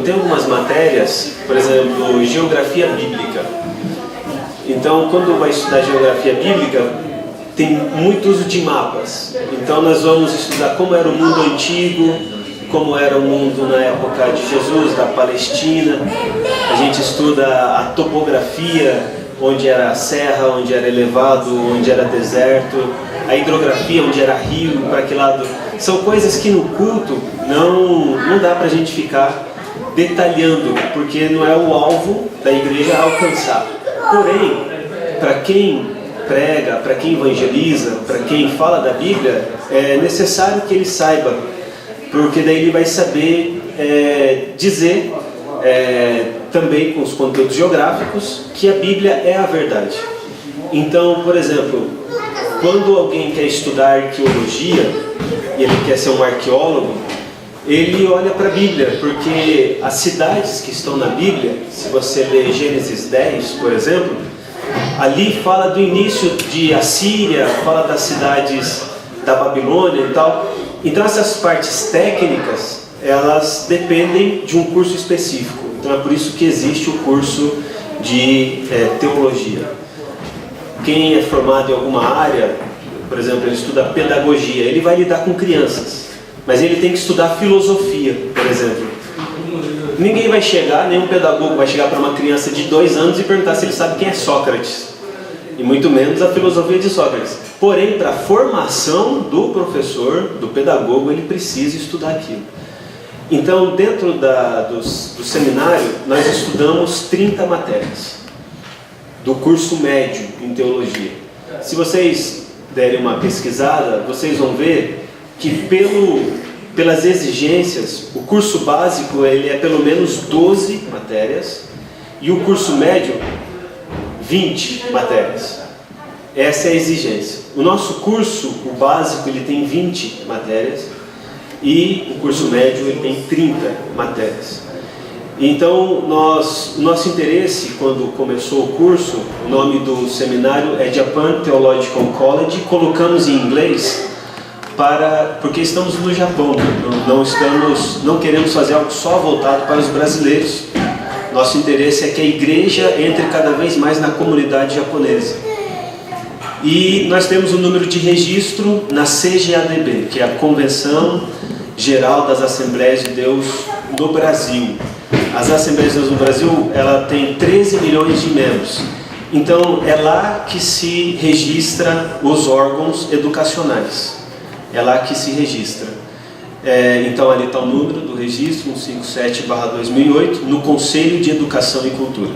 tem algumas matérias, por exemplo, geografia bíblica. Então, quando vai estudar geografia bíblica, tem muito uso de mapas. Então, nós vamos estudar como era o mundo antigo, como era o mundo na época de Jesus, da Palestina. A gente estuda a topografia, onde era serra, onde era elevado, onde era deserto, a hidrografia, onde era rio, para que lado. São coisas que no culto não dá para a gente ficar detalhando, porque não é o alvo da igreja alcançar. Porém, para quem prega, para quem evangeliza, para quem fala da Bíblia, é necessário que ele saiba, porque daí ele vai saber dizer também com os conteúdos geográficos que a Bíblia é a verdade. Então, por exemplo, quando alguém quer estudar arqueologia e ele quer ser um arqueólogo, ele olha para a Bíblia, porque as cidades que estão na Bíblia, se você ler Gênesis 10, por exemplo, ali fala do início de Assíria, fala das cidades da Babilônia e tal. Então essas partes técnicas, elas dependem de um curso específico. Então é por isso que existe o curso de teologia. Quem é formado em alguma área, por exemplo, ele estuda pedagogia, ele vai lidar com crianças, mas ele tem que estudar filosofia, por exemplo. Ninguém vai chegar, nenhum pedagogo vai chegar para uma criança de 2 anos e perguntar se ele sabe quem é Sócrates, e muito menos a filosofia de Sócrates. Porém, para a formação do professor, do pedagogo, ele precisa estudar aquilo. Então, dentro do seminário, nós estudamos 30 matérias do curso médio em teologia. Se vocês derem uma pesquisada, vocês vão ver que pelas exigências, o curso básico ele é pelo menos 12 matérias e o curso médio 20 matérias. Essa é a exigência. O nosso curso, o básico, ele tem 20 matérias e o curso médio ele tem 30 matérias. Então, o nosso interesse, quando começou o curso, o nome do seminário é Japan Theological College, colocamos em inglês porque estamos no Japão, não queremos fazer algo só voltado para os brasileiros. Nosso interesse é que a igreja entre cada vez mais na comunidade japonesa. E nós temos um número de registro na CGADB, que é a Convenção Geral das Assembleias de Deus no Brasil. As Assembleias de Deus no Brasil, ela tem 13 milhões de membros. Então, é lá que se registra os órgãos educacionais. É lá que se registra. Então, ali está o número do registro, 157/2008, no Conselho de Educação e Cultura.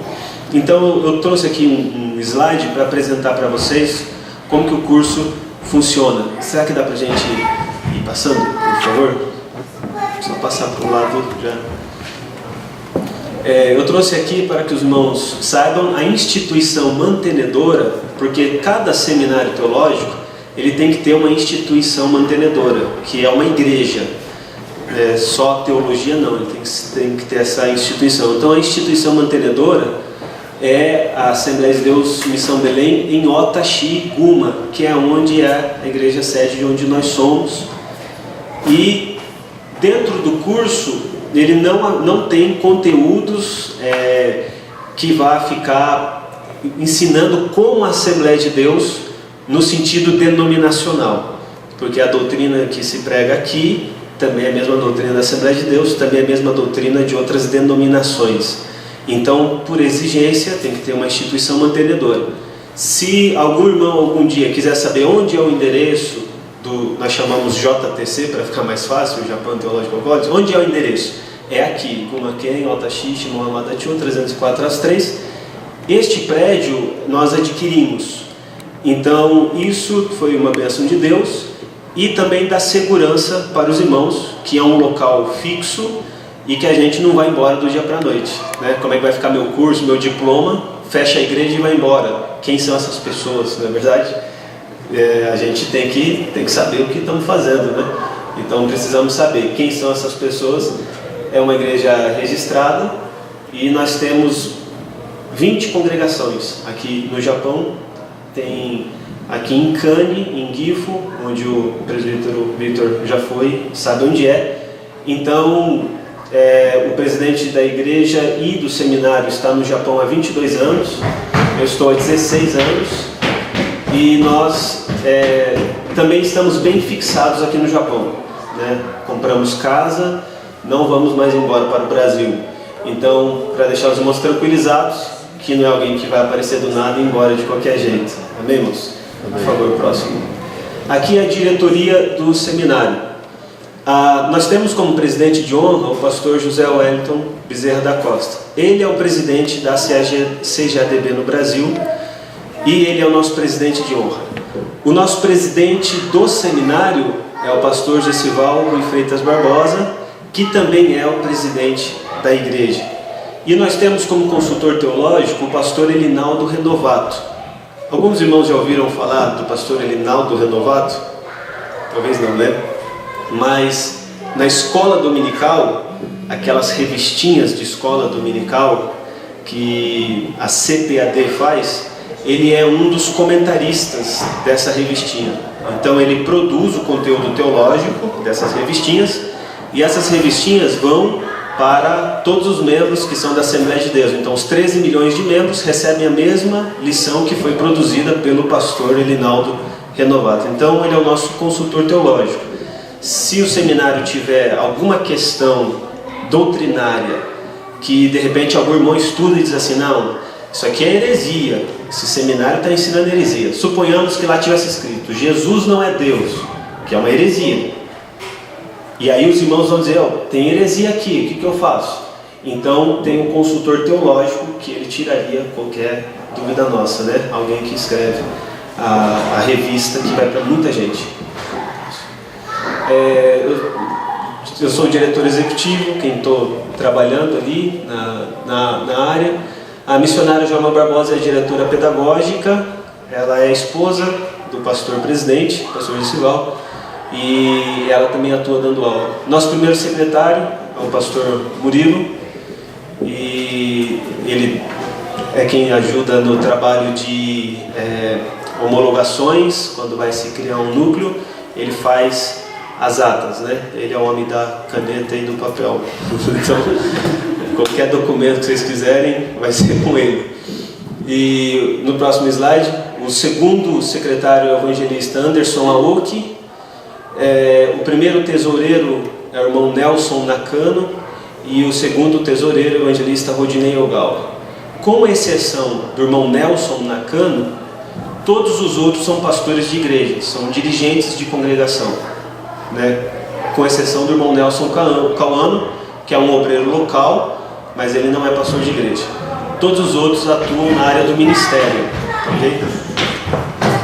Então, eu trouxe aqui um slide para apresentar para vocês como que o curso funciona. Será que dá para a gente ir passando, por favor? Só passar para o lado já. Eu trouxe aqui para que os irmãos saibam a instituição mantenedora, porque cada seminário teológico ele tem que ter uma instituição mantenedora, que é uma igreja. Só teologia não, ele tem que ter essa instituição. Então a instituição mantenedora é a Assembleia de Deus Missão Belém em Otachi, Guma, que é onde é a igreja sede de onde nós somos. E dentro do curso ele não tem conteúdos que vá ficar ensinando como a Assembleia de Deus no sentido denominacional, porque a doutrina que se prega aqui também é a mesma doutrina da Assembleia de Deus, também é a mesma doutrina de outras denominações. Então, por exigência, tem que ter uma instituição mantenedora. Se algum irmão algum dia quiser saber onde é o endereço nós chamamos JTC para ficar mais fácil, o Japan Theological College, onde é o endereço? É aqui, Gumaken, Otachi, Shimohan Wadachu, 304 às 3. Este prédio nós adquirimos. Então, isso foi uma bênção de Deus e também dá segurança para os irmãos, que é um local fixo e que a gente não vai embora do dia para a noite, né? Como é que vai ficar meu curso, meu diploma, fecha a igreja e vai embora? Quem são essas pessoas, não é verdade? A gente tem que saber o que estamos fazendo, né? Então precisamos saber quem são essas pessoas. É uma igreja registrada e nós temos 20 congregações aqui no Japão. Tem aqui em Kane, em Gifu, onde o presbítero Victor já foi, sabe onde é. Então o presidente da igreja e do seminário está no Japão há 22 anos, eu estou há 16 anos, e nós também estamos bem fixados aqui no Japão, né? Compramos casa, não vamos mais embora para o Brasil. Então, para deixar os irmãos tranquilizados, que não é alguém que vai aparecer do nada e ir embora de qualquer jeito. Amém, irmãos? Por favor, próximo. Aqui é a diretoria do seminário. Nós temos como presidente de honra o pastor José Wellington Bezerra da Costa. Ele é o presidente da CGADB no Brasil e ele é o nosso presidente de honra. O nosso presidente do seminário é o pastor Gessival Rui Freitas Barbosa, que também é o presidente da igreja. E nós temos como consultor teológico o pastor Elinaldo Renovato. Alguns irmãos já ouviram falar do pastor Elinaldo Renovato? Talvez não, né? Mas na escola dominical, aquelas revistinhas de escola dominical que a CPAD faz, ele é um dos comentaristas dessa revistinha. Então ele produz o conteúdo teológico dessas revistinhas, e essas revistinhas vão para todos os membros que são da Assembleia de Deus. Então os 13 milhões de membros recebem a mesma lição que foi produzida pelo pastor Elinaldo Renovato. Então ele é o nosso consultor teológico. Se o seminário tiver alguma questão doutrinária que de repente algum irmão estuda e diz assim, não, isso aqui é heresia, esse seminário está ensinando heresia. Suponhamos que lá tivesse escrito, Jesus não é Deus, que é uma heresia. E aí os irmãos vão dizer, tem heresia aqui, o que eu faço? Então tem um consultor teológico que ele tiraria qualquer dúvida nossa, né? Alguém que escreve a revista que vai para muita gente. Eu sou o diretor executivo, quem estou trabalhando ali na área. A missionária Joana Barbosa é a diretora pedagógica, ela é a esposa do pastor presidente, pastor Gessival, e ela também atua dando aula. Nosso primeiro secretário é o pastor Murilo, e ele é quem ajuda no trabalho de homologações. Quando vai se criar um núcleo, ele faz as atas, né? Ele é o homem da caneta e do papel. Então, qualquer documento que vocês quiserem, vai ser com ele. E no próximo slide, o segundo secretário é o evangelista Anderson Aoki. O primeiro tesoureiro é o irmão Nelson Nakano. E o segundo tesoureiro é o evangelista Rodinei Ogawa. Com exceção do irmão Nelson Nakano, todos os outros são pastores de igreja, são dirigentes de congregação, né? Com exceção do irmão Nelson Cauano, que é um obreiro local, mas ele não é pastor de igreja. Todos os outros atuam na área do ministério, ok?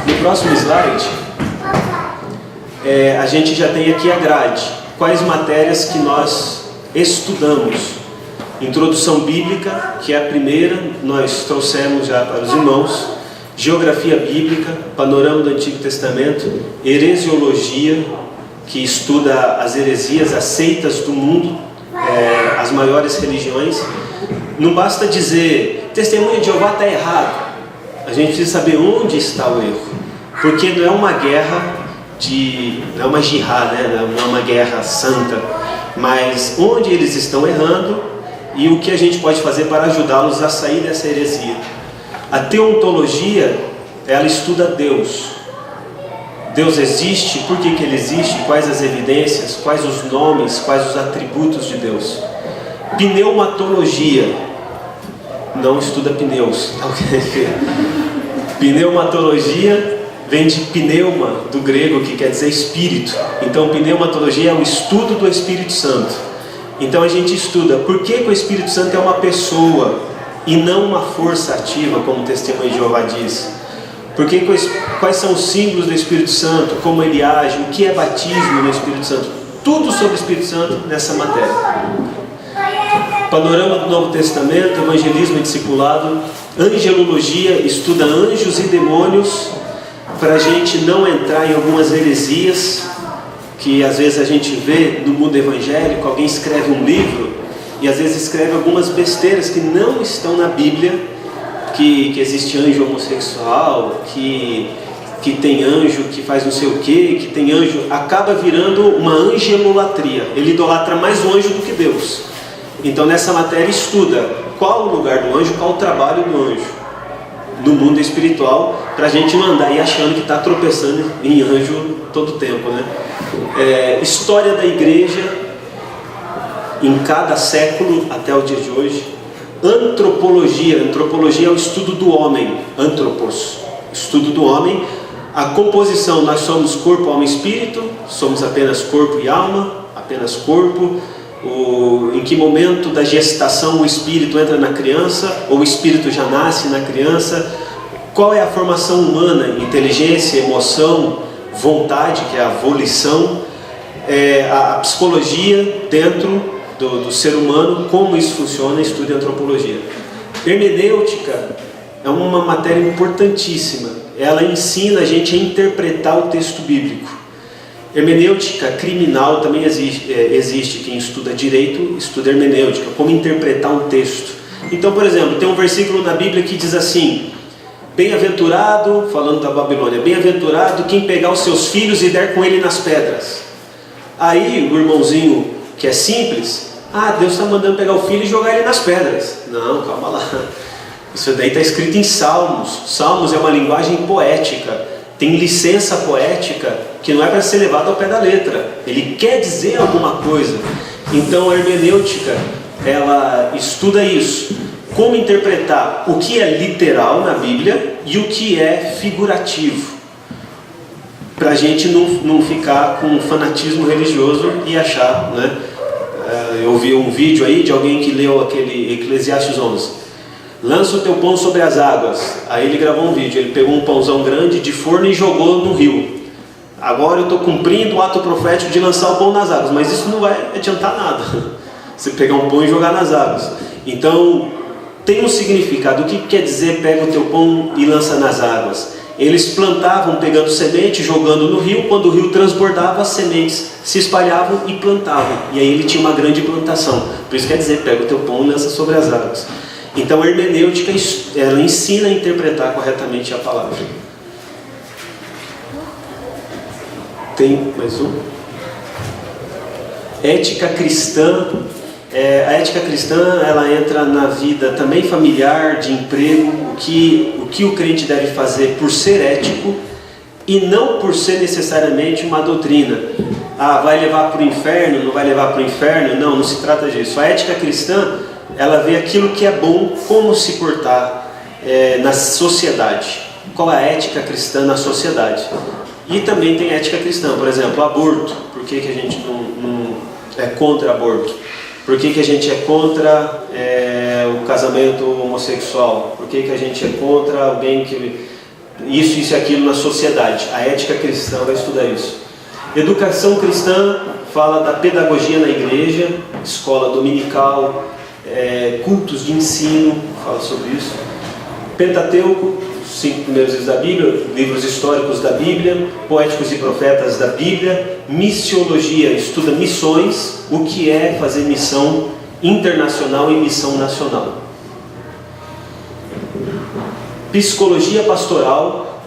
No próximo slide, a gente já tem aqui a grade. Quais matérias que nós estudamos? Introdução bíblica, que é a primeira, nós trouxemos já para os irmãos. Geografia bíblica, panorama do Antigo Testamento. Heresiologia, que estuda as heresias, as seitas do mundo, as maiores religiões. Não basta dizer, testemunha de Jeová está errado. A gente precisa saber onde está o erro. Porque não é uma guerra não é uma jihad, né? Não é uma guerra santa. Mas onde eles estão errando e o que a gente pode fazer para ajudá-los a sair dessa heresia. A teontologia, ela estuda Deus. Deus existe, por que ele existe, quais as evidências, quais os nomes, quais os atributos de Deus. Pneumatologia, não estuda pneus. Pneumatologia vem de pneuma, do grego, que quer dizer espírito. Então pneumatologia é o estudo do Espírito Santo. Então a gente estuda por que o Espírito Santo é uma pessoa e não uma força ativa, como o testemunho de Jeová diz. Porque quais são os símbolos do Espírito Santo, como ele age, o que é batismo no Espírito Santo. Tudo sobre o Espírito Santo nessa matéria. Panorama do Novo Testamento, evangelismo e discipulado. Angelologia, estuda anjos e demônios, para a gente não entrar em algumas heresias que às vezes a gente vê no mundo evangélico. Alguém escreve um livro e às vezes escreve algumas besteiras que não estão na Bíblia, que existe anjo homossexual, que tem anjo que faz não sei o que tem anjo, acaba virando uma angelolatria. Ele idolatra mais o anjo do que Deus. Então nessa matéria estuda qual o lugar do anjo, qual o trabalho do anjo no mundo espiritual, para a gente não andar aí achando que está tropeçando em anjo todo o tempo, né? História da igreja em cada século até o dia de hoje. Antropologia é o estudo do homem, antropos, estudo do homem. A composição, nós somos corpo, alma e espírito, somos apenas corpo e alma, apenas corpo. Em que momento da gestação o espírito entra na criança, ou o espírito já nasce na criança? Qual é a formação humana? Inteligência, emoção, vontade, que é a volição. A psicologia dentro do ser humano, como isso funciona, estuda antropologia. Hermenêutica é uma matéria importantíssima. Ela ensina a gente a interpretar o texto bíblico. Hermenêutica criminal também existe. Quem estuda direito estuda hermenêutica, como interpretar um texto. Então, por exemplo, tem um versículo na Bíblia que diz assim: bem-aventurado, falando da Babilônia, bem-aventurado quem pegar os seus filhos e der com ele nas pedras. Aí o irmãozinho que é simples, Deus está mandando pegar o filho e jogar ele nas pedras. Não, calma lá, isso daí está escrito em Salmos. Salmos é uma linguagem poética, tem licença poética que não é para ser levado ao pé da letra, ele quer dizer alguma coisa. Então a hermenêutica, ela estuda isso, como interpretar o que é literal na Bíblia e o que é figurativo, para a gente não ficar com fanatismo religioso e achar, né? Eu vi um vídeo aí de alguém que leu aquele Eclesiastes 11, lança o teu pão sobre as águas. Aí ele gravou um vídeo, ele pegou um pãozão grande de forno e jogou no rio. Agora eu estou cumprindo o ato profético de lançar o pão nas águas, mas isso não vai adiantar nada, você pegar um pão e jogar nas águas. Então tem um significado. O que quer dizer pega o teu pão e lança nas águas? Eles plantavam pegando semente, jogando no rio. Quando o rio transbordava, as sementes se espalhavam e plantavam, e aí ele tinha uma grande plantação. Por isso quer dizer, pega o teu pão e lança sobre as águas. Então a hermenêutica, ela ensina a interpretar corretamente a palavra. Tem mais um? Ética cristã. A ética cristã, ela entra na vida também familiar, de emprego, o que o crente deve fazer por ser ético e não por ser necessariamente uma doutrina. Vai levar para o inferno, não vai levar para o inferno? Não se trata disso. A ética cristã, ela vê aquilo que é bom, como se portar na sociedade. Qual é a ética cristã na sociedade? E também tem ética cristã, por exemplo, aborto. Por que a gente não é contra aborto? Por que a gente é contra o casamento homossexual? Por que a gente é contra alguém que... Isso e aquilo na sociedade. A ética cristã vai estudar isso. Educação cristã fala da pedagogia na igreja, escola dominical, cultos de ensino, fala sobre isso. Pentateuco, os 5 primeiros livros da Bíblia, livros históricos da Bíblia, poéticos e profetas da Bíblia. Missiologia, estuda missões, o que é fazer missão internacional e missão nacional. Psicologia pastoral,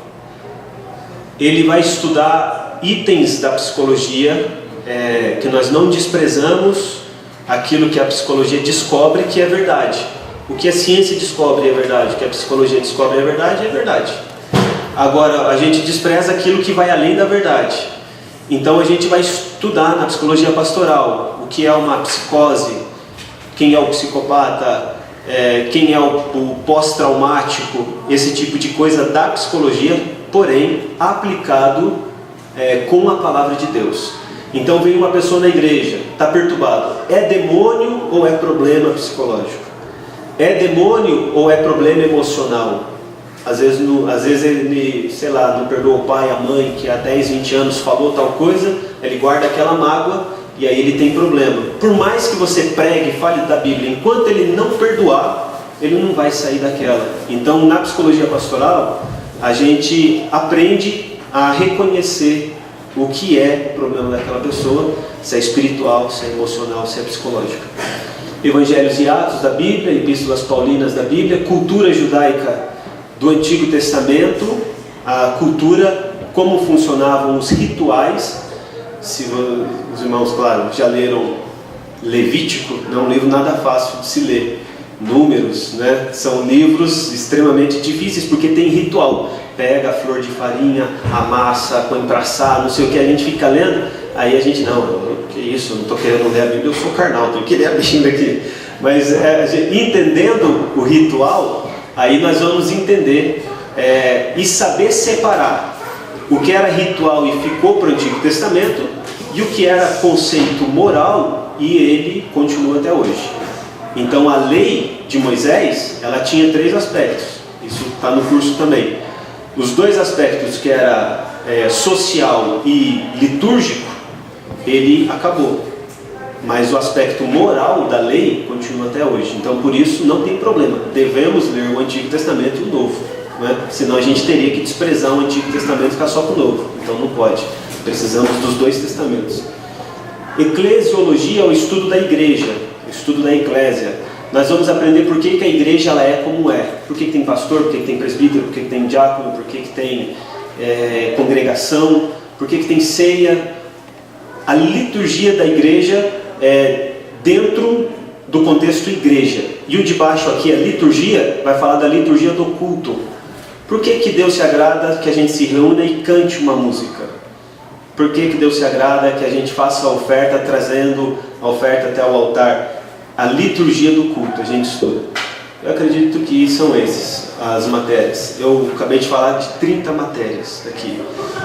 ele vai estudar itens da psicologia, que nós não desprezamos aquilo que a psicologia descobre que é verdade. O que a ciência descobre é verdade, o que a psicologia descobre é verdade. Agora, a gente despreza aquilo que vai além da verdade. Então a gente vai estudar na psicologia pastoral o que é uma psicose, quem é o psicopata, quem é o pós-traumático, esse tipo de coisa da psicologia, porém aplicado com a palavra de Deus. Então vem uma pessoa na igreja, está perturbado, é demônio ou é problema psicológico? É demônio ou é problema emocional? Às vezes ele, não perdoa o pai, a mãe, que há 10, 20 anos falou tal coisa, ele guarda aquela mágoa e aí ele tem problema. Por mais que você pregue e fale da Bíblia, enquanto ele não perdoar, ele não vai sair daquela. Então, na psicologia pastoral, a gente aprende a reconhecer o que é o problema daquela pessoa, se é espiritual, se é emocional, se é psicológico. Evangelhos e Atos da Bíblia, epístolas paulinas da Bíblia, cultura judaica do Antigo Testamento, a cultura, como funcionavam os rituais. Se os irmãos, claro, já leram Levítico não é um livro nada fácil de se ler. Números, né? São livros extremamente difíceis porque tem ritual. Pega a flor de farinha, amassa, põe para assar, não sei o que, a gente fica lendo. Aí a gente, não, que isso, não estou querendo ler a Bíblia, eu sou carnal, tenho que ler a Bíblia aqui. Mas entendendo o ritual, aí nós vamos entender e saber separar o que era ritual e ficou para o Antigo Testamento e o que era conceito moral e ele continua até hoje. Então a lei de Moisés, ela tinha 3 aspectos, isso está no curso também. Os 2 aspectos que era social e litúrgico, ele acabou. Mas o aspecto moral da lei continua até hoje. Então por isso não tem problema, devemos ler o Antigo Testamento e o Novo, né? Senão a gente teria que desprezar o Antigo Testamento e ficar só com o Novo. Então não pode, precisamos dos 2 testamentos. Eclesiologia é o estudo da igreja, o estudo da eclésia. Nós vamos aprender por que a igreja ela é como é. Por que tem pastor, por que tem presbítero, por que tem diácono, por que tem congregação, por que tem ceia. A liturgia da igreja é dentro do contexto igreja. E o de baixo aqui, a liturgia, vai falar da liturgia do culto. Por que Deus se agrada que a gente se reúna e cante uma música? Por que Deus se agrada que a gente faça a oferta, trazendo a oferta até o altar? A liturgia do culto, a gente estuda. Eu acredito que são as matérias. Eu acabei de falar de 30 matérias aqui.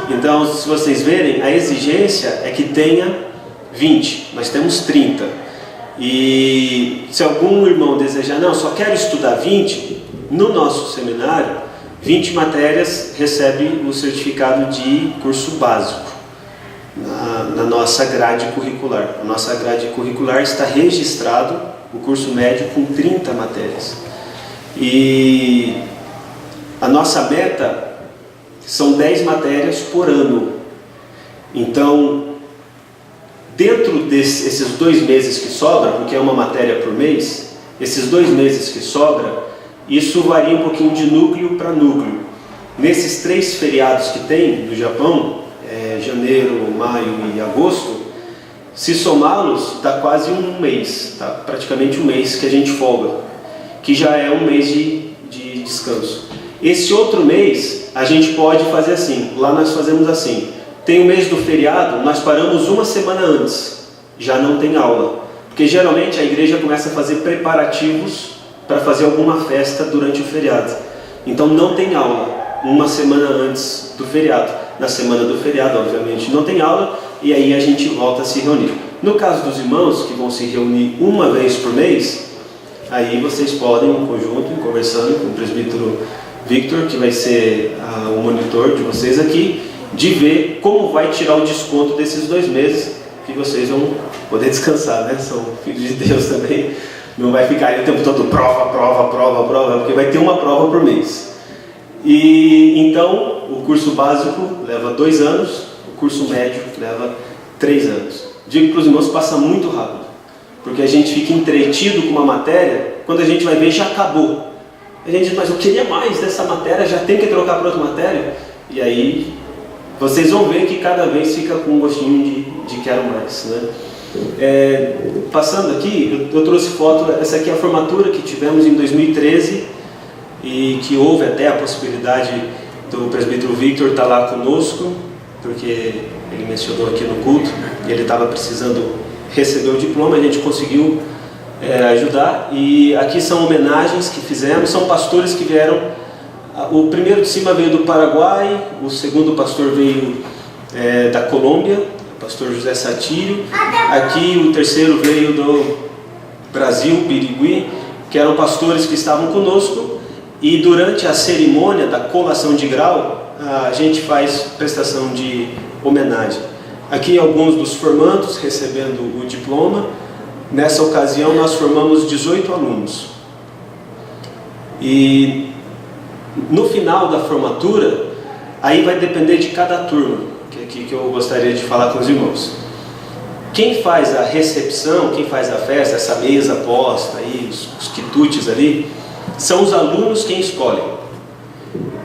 Então, se vocês verem, a exigência é que tenha 20. Nós temos 30. E se algum irmão desejar, não, só quero estudar 20, no nosso seminário, 20 matérias recebe o certificado de curso básico. Na nossa grade curricular. A nossa grade curricular está registrado o curso médio com 30 matérias. E a nossa meta são 10 matérias por ano. Então, dentro desses 2 meses que sobra, porque é uma matéria por mês, esses 2 meses que sobra, isso varia um pouquinho de núcleo para núcleo. Nesses 3 feriados que tem no Japão, janeiro, maio e agosto, se somá-los dá quase um mês, tá? Praticamente um mês que a gente folga, que já é um mês de descanso. Esse outro mês a gente pode fazer assim, lá nós fazemos assim, tem o mês do feriado, nós paramos uma semana antes, já não tem aula, porque geralmente a igreja começa a fazer preparativos para fazer alguma festa durante o feriado, então não tem aula uma semana antes do feriado. Na semana do feriado, obviamente, não tem aula, e aí a gente volta a se reunir. No caso dos irmãos, que vão se reunir uma vez por mês, aí vocês podem, em conjunto, conversando com o presbítero Victor, que vai ser o monitor de vocês aqui, de ver como vai tirar o desconto desses 2 meses, que vocês vão poder descansar, né? São filhos de Deus também, não vai ficar aí o tempo todo prova, porque vai ter uma prova por mês. E então o curso básico leva 2 anos, o curso médio leva 3 anos. Digo para os irmãos, passa muito rápido, porque a gente fica entretido com uma matéria, quando a gente vai ver já acabou. A gente diz, mas eu queria mais dessa matéria, já tem que trocar para outra matéria. E aí vocês vão ver que cada vez fica com um gostinho de quero mais, né? Passando aqui, eu trouxe foto, essa aqui é a formatura que tivemos em 2013, e que houve até a possibilidade do presbítero Victor estar lá conosco, porque ele mencionou aqui no culto, e ele estava precisando receber o diploma, a gente conseguiu ajudar, e aqui são homenagens que fizemos, são pastores que vieram, o primeiro de cima veio do Paraguai, o segundo pastor veio da Colômbia, o pastor José Satírio, aqui o terceiro veio do Brasil, Birigui, que eram pastores que estavam conosco. E durante a cerimônia da colação de grau, a gente faz prestação de homenagem. Aqui alguns dos formandos recebendo o diploma. Nessa ocasião nós formamos 18 alunos. E no final da formatura, aí vai depender de cada turma, que é aqui que eu gostaria de falar com os irmãos. Quem faz a recepção, quem faz a festa, essa mesa posta aí, os quitutes ali, são os alunos quem escolhem,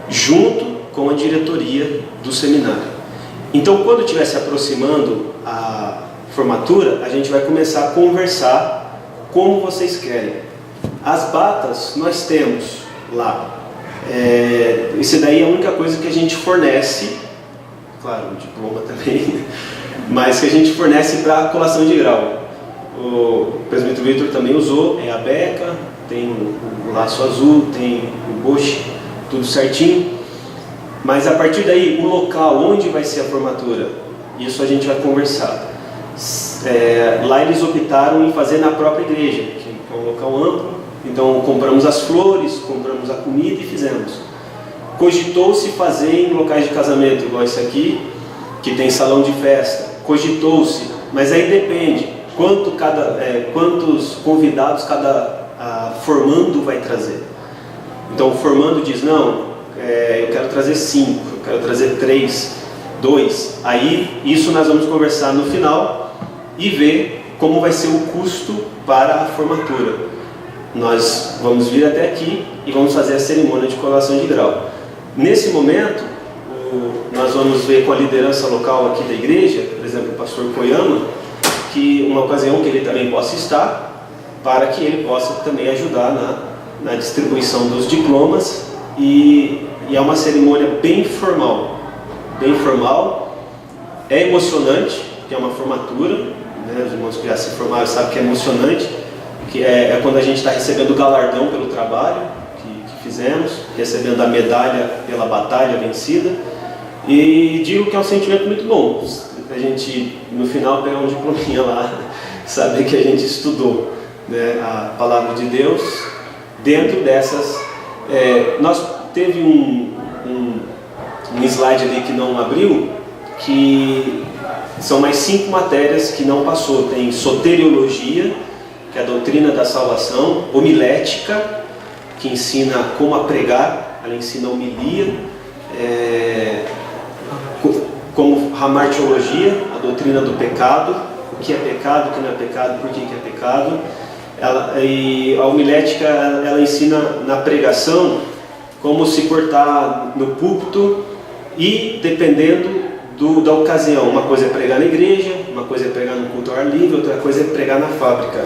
junto com a diretoria do seminário. Então, quando estiver se aproximando a formatura, a gente vai começar a conversar como vocês querem. As batas nós temos lá. Isso daí é a única coisa que a gente fornece, claro, o diploma também, mas que a gente fornece para colação de grau. O presbítero Vitor também usou, é a beca, tem o laço azul, tem o boche, tudo certinho. Mas a partir daí, o local onde vai ser a formatura, isso a gente vai conversar. Lá eles optaram em fazer na própria igreja, que é um local amplo. Então compramos as flores, compramos a comida e fizemos. Cogitou-se fazer em locais de casamento, igual esse aqui, que tem salão de festa. Cogitou-se, mas aí depende quantos convidados cada formando vai trazer. Então o formando diz, não, eu quero trazer 5, eu quero trazer 3, 2. Aí isso nós vamos conversar no final e ver como vai ser o custo para a formatura. Nós vamos vir até aqui e vamos fazer a cerimônia de colação de grau. Nesse momento, nós vamos ver com a liderança local aqui da igreja, por exemplo, o pastor Koyama, que uma ocasião que ele também possa estar, para que ele possa também ajudar na distribuição dos diplomas. E é uma cerimônia bem formal, é emocionante, que é uma formatura, né? Os irmãos que já se formaram sabem que é emocionante, que é quando a gente está recebendo o galardão pelo trabalho que fizemos, recebendo a medalha pela batalha vencida, e digo que é um sentimento muito bom, a gente no final pegar um diplominha lá, saber que a gente estudou, né, a palavra de Deus dentro dessas. Nós teve um slide ali que não abriu, que são mais 5 matérias que não passou. Tem soteriologia, que é a doutrina da salvação, homilética, que ensina como a pregar, ela ensina a homilia, como hamartiologia, a doutrina do pecado, o que é pecado, o que não é pecado, por que é pecado. E a homilética, ela ensina na pregação como se portar no púlpito e dependendo da ocasião. Uma coisa é pregar na igreja, uma coisa é pregar no culto ao ar livre, outra coisa é pregar na fábrica.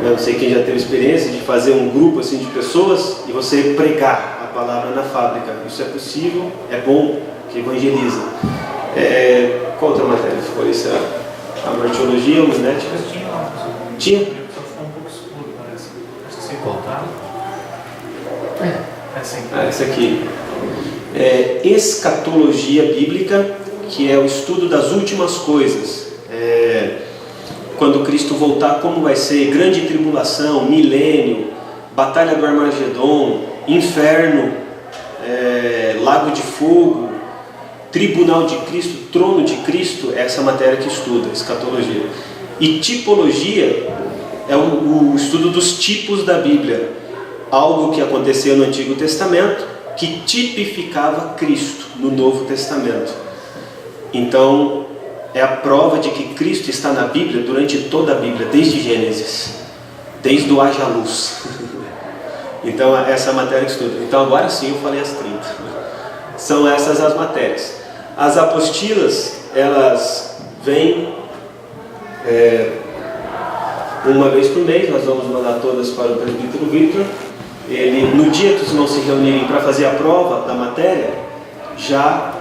Eu não sei quem já teve experiência de fazer um grupo assim de pessoas e você pregar a palavra na fábrica. Isso é possível, é bom, que evangeliza. Qual outra matéria ficou isso? A martiologia, a homilética? Tinha? Só ficou um pouco escuro, parece. Acho que sem voltar. Essa aqui. Escatologia bíblica, que é o estudo das últimas coisas. Quando Cristo voltar, como vai ser grande tribulação, milênio, batalha do Armagedon, inferno, lago de fogo, tribunal de Cristo, trono de Cristo. Essa matéria que estuda, escatologia. E tipologia é o estudo dos tipos da Bíblia, algo que aconteceu no Antigo Testamento que tipificava Cristo no Novo Testamento. Então é a prova de que Cristo está na Bíblia durante toda a Bíblia, desde Gênesis, desde o haja luz. Então essa é a matéria que estuda. Então agora sim eu falei as 30. São essas as matérias. As apostilas, elas vêm uma vez por mês. Nós vamos mandar todas para o presbítero Vitor. Ele, no dia que os irmãos se reunirem para fazer a prova da matéria, já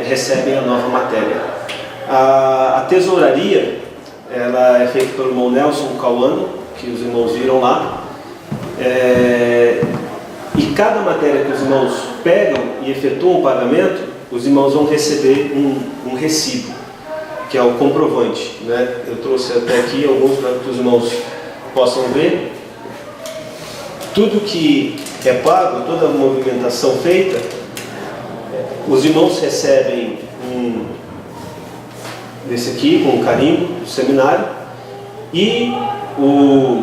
recebem a nova matéria. A tesouraria, ela é feita pelo irmão Nelson Cauano, que os irmãos viram lá. E cada matéria que os irmãos pegam e efetuam o pagamento, os irmãos vão receber um recibo, que é o comprovante, né? Eu trouxe até aqui alguns para que os irmãos possam ver. Tudo que é pago, toda a movimentação feita, os irmãos recebem desse aqui, com um carimbo do seminário, e o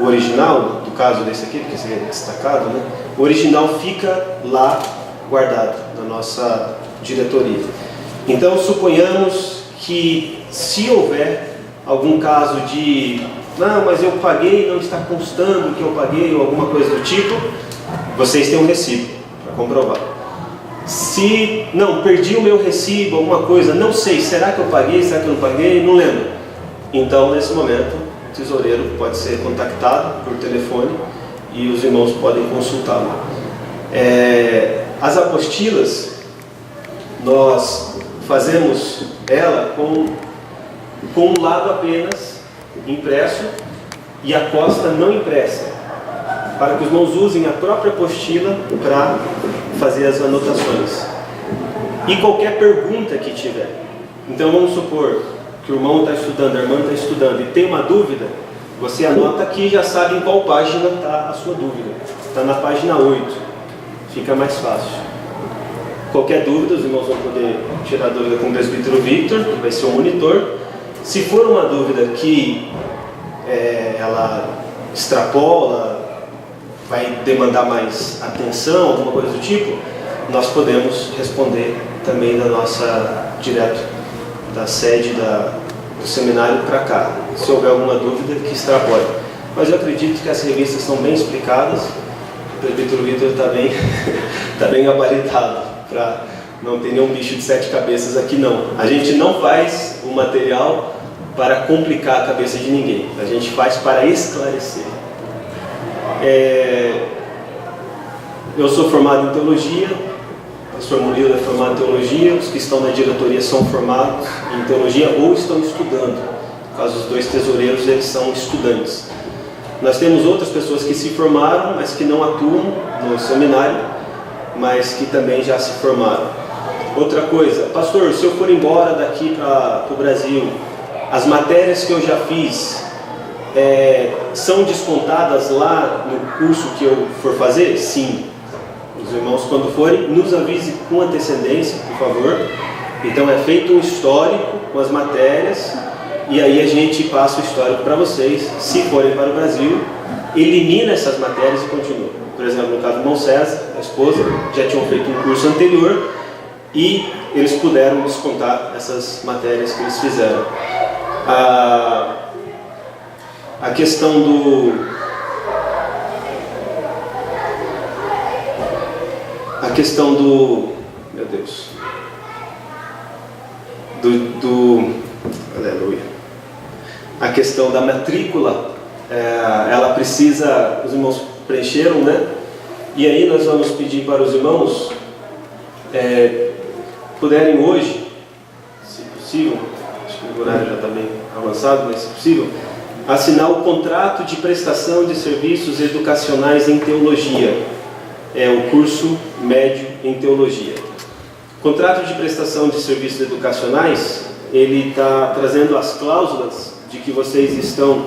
original, do caso desse aqui, porque esse aqui é destacado, né? O original fica lá guardado na nossa diretoria. Então suponhamos que se houver algum caso de não, mas eu paguei, não está constando que eu paguei, ou alguma coisa do tipo, vocês têm um recibo para comprovar. Se não, perdi o meu recibo, alguma coisa, não sei, será que eu paguei, será que eu não paguei, não lembro. Então, nesse momento, o tesoureiro pode ser contactado por telefone e os irmãos podem consultá-lo. As apostilas, nós fazemos ela com um lado apenas impresso e a costa não impressa, para que os irmãos usem a própria apostila para fazer as anotações. E qualquer pergunta que tiver. Então vamos supor que o irmão está estudando, a irmã está estudando e tem uma dúvida, você anota aqui e já sabe em qual página está a sua dúvida. Está na página 8, fica mais fácil. Qualquer dúvida, os irmãos vão poder tirar a dúvida com o presbítero Victor, que vai ser o monitor. Se for uma dúvida que ela extrapola, vai demandar mais atenção, alguma coisa do tipo, nós podemos responder também direto da sede do seminário para cá, se houver alguma dúvida que extrapole. Mas eu acredito que as revistas são bem explicadas, o presbítero Vitor está bem gabaritado, para não ter nenhum bicho de 7 cabeças aqui não. A gente não faz o material para complicar a cabeça de ninguém, a gente faz para esclarecer. Eu sou formado em teologia, o pastor Murilo é formado em teologia, os que estão na diretoria são formados em teologia ou estão estudando. No caso, os 2 tesoureiros, eles são estudantes. Nós temos outras pessoas que se formaram, mas que não atuam no seminário, mas que também já se formaram. Outra coisa, pastor, se eu for embora daqui para o Brasil, as matérias que eu já fiz são descontadas lá no curso que eu for fazer? Sim. Os irmãos, quando forem, nos avise com antecedência, por favor. Então é feito um histórico com as matérias e aí a gente passa o histórico para vocês. Se forem para o Brasil, elimina essas matérias e continua. Por exemplo, no caso do irmão César, a esposa, já tinham feito um curso anterior e eles puderam descontar essas matérias que eles fizeram. A questão meu Deus, aleluia, a questão da matrícula, ela precisa, os irmãos preencheram, né? E aí nós vamos pedir para os irmãos puderem hoje, se possível, acho que o horário já está bem avançado, mas se possível, assinar o contrato de prestação de serviços educacionais em teologia. O curso médio em teologia. O contrato de prestação de serviços educacionais, ele está trazendo as cláusulas de que vocês estão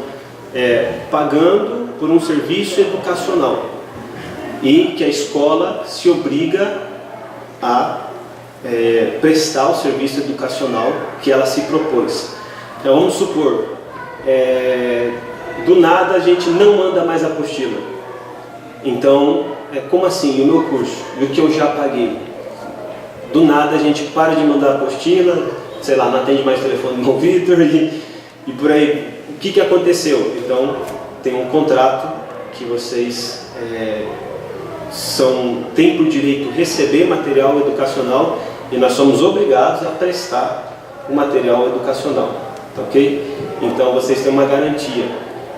pagando por um serviço educacional e que a escola se obriga a prestar o serviço educacional que ela se propôs. Então vamos supor, do nada a gente não manda mais apostila. Então, como assim? O meu curso, e o que eu já paguei? Do nada a gente para de mandar apostila, sei lá, não atende mais o telefone do irmão Vitor e por aí. O que aconteceu? Então, tem um contrato que vocês têm por direito receber material educacional e nós somos obrigados a prestar o material educacional, tá ok? Então vocês têm uma garantia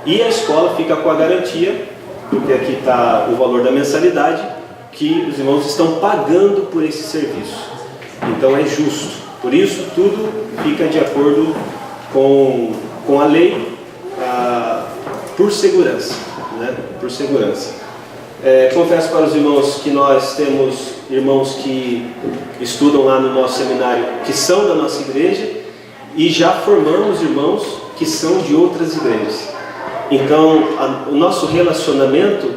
e a escola fica com a garantia, porque aqui está o valor da mensalidade, que os irmãos estão pagando por esse serviço. Então é justo. Por isso tudo fica de acordo com a lei, por segurança, né? Por segurança. Confesso para os irmãos que nós temos irmãos que estudam lá no nosso seminário, que são da nossa igreja, e já formamos irmãos que são de outras igrejas. Então, o nosso relacionamento,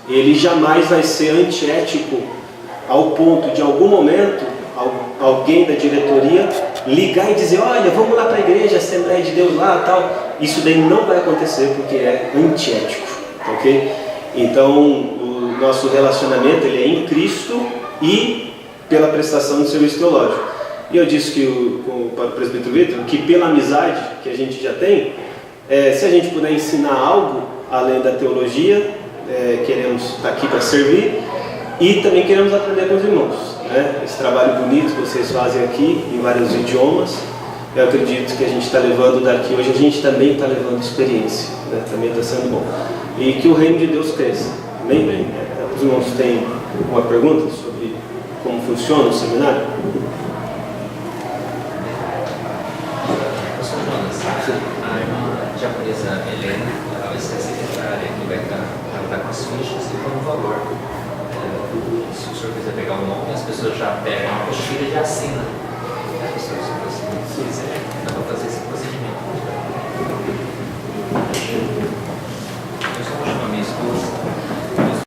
ele jamais vai ser antiético ao ponto de, em algum momento, alguém da diretoria ligar e dizer: olha, vamos lá para a igreja, a Assembleia de Deus lá, tal. Isso daí não vai acontecer porque é antiético, ok? Então, o nosso relacionamento, ele é em Cristo e pela prestação de serviço teológico. E eu disse para o presbítero Vitor que pela amizade que a gente já tem, se a gente puder ensinar algo além da teologia, queremos estar aqui para servir e também queremos aprender com os irmãos, né? Esse trabalho bonito que vocês fazem aqui em vários idiomas, eu acredito que a gente está levando daqui hoje, a gente também está levando experiência, né? Também está sendo bom. E que o reino de Deus cresça. Amém? Os irmãos têm uma pergunta sobre como funciona o seminário? Professor Jonas, a irmã japonesa Helena, ela vai ser a secretária que vai estar com as fichas e com o valor. Se o senhor quiser pegar o nome, as pessoas já pegam a apostila e já assinam. Professor, se você quiser.